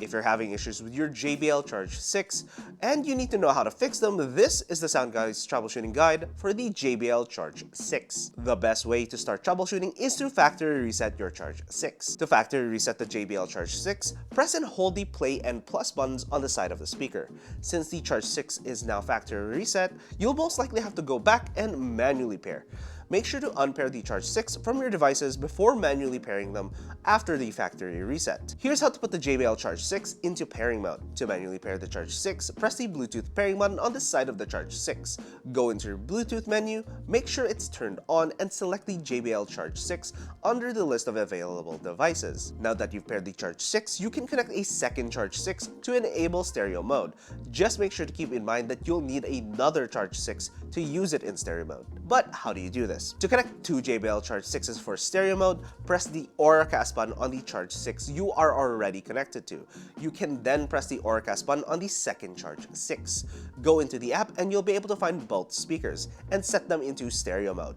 If you're having issues with your JBL Charge 6 and you need to know how to fix them, this is the SoundGuys troubleshooting guide for the JBL Charge 6. The best way to start troubleshooting is to factory reset your Charge 6. To factory reset the JBL Charge 6, press and hold the play and plus buttons on the side of the speaker. Since the Charge 6 is now factory reset, you'll most likely have to go back and manually pair. Make sure to unpair the Charge 6 from your devices before manually pairing them after the factory reset. Here's how to put the JBL Charge 6 into pairing mode. To manually pair the Charge 6, press the Bluetooth pairing button on the side of the Charge 6. Go into your Bluetooth menu, make sure it's turned on, and select the JBL Charge 6 under the list of available devices. Now that you've paired the Charge 6, you can connect a second Charge 6 to enable stereo mode. Just make sure to keep in mind that you'll need another Charge 6 to use it in stereo mode. But how do you do this? To connect two JBL Charge 6s for stereo mode, press the Auracast button on the Charge 6 you are already connected to. You can then press the Auracast button on the second Charge 6. Go into the app and you'll be able to find both speakers and set them into stereo mode.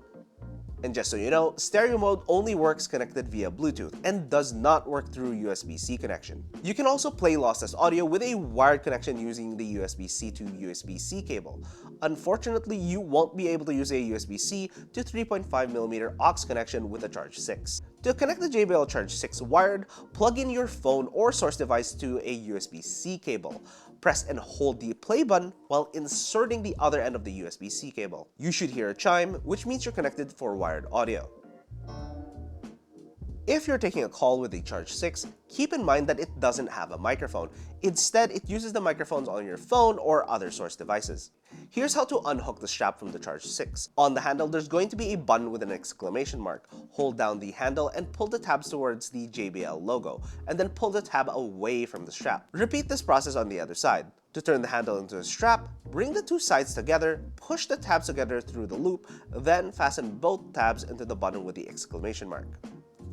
And just so you know, stereo mode only works connected via Bluetooth and does not work through USB-C connection. You can also play lossless audio with a wired connection using the USB-C to USB-C cable. Unfortunately, you won't be able to use a USB-C to 3.5mm aux connection with the Charge 6. To connect the JBL Charge 6 wired, plug in your phone or source device to a USB-C cable. Press and hold the play button while inserting the other end of the USB-C cable. You should hear a chime, which means you're connected for wired audio. If you're taking a call with the Charge 6, keep in mind that it doesn't have a microphone. Instead, it uses the microphones on your phone or other source devices. Here's how to unhook the strap from the Charge 6. On the handle, there's going to be a button with an exclamation mark. Hold down the handle and pull the tabs towards the JBL logo, and then pull the tab away from the strap. Repeat this process on the other side. To turn the handle into a strap, bring the two sides together, push the tabs together through the loop, then fasten both tabs into the button with the exclamation mark.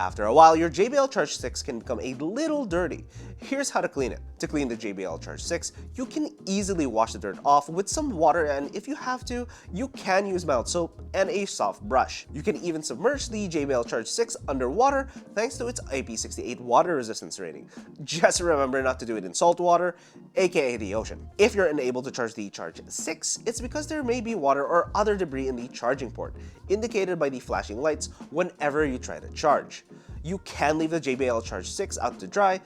After a while, your JBL Charge 6 can become a little dirty. Here's how to clean it. To clean the JBL Charge 6, you can easily wash the dirt off with some water, and if you have to, you can use mild soap and a soft brush. You can even submerge the JBL Charge 6 underwater thanks to its IP68 water resistance rating. Just remember not to do it in salt water, aka the ocean. If you're unable to charge the Charge 6, it's because there may be water or other debris in the charging port, indicated by the flashing lights whenever you try to charge. You can leave the JBL Charge 6 out to dry,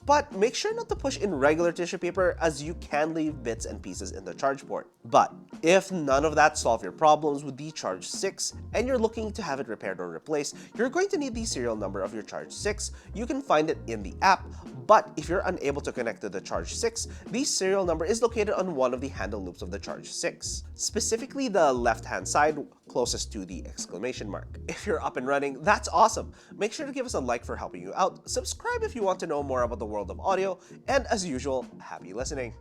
but make sure not to push in regular tissue paper as you can leave bits and pieces in the charge port. But if none of that solves your problems with the Charge 6 and you're looking to have it repaired or replaced, you're going to need the serial number of your Charge 6. You can find it in the app, but if you're unable to connect to the Charge 6, the serial number is located on one of the handle loops of the Charge 6, specifically the left-hand side closest to the exclamation mark. If you're up and running, that's awesome! Make sure to give us a like for helping you out, subscribe if you want to know more about the world of audio, and as usual, happy listening!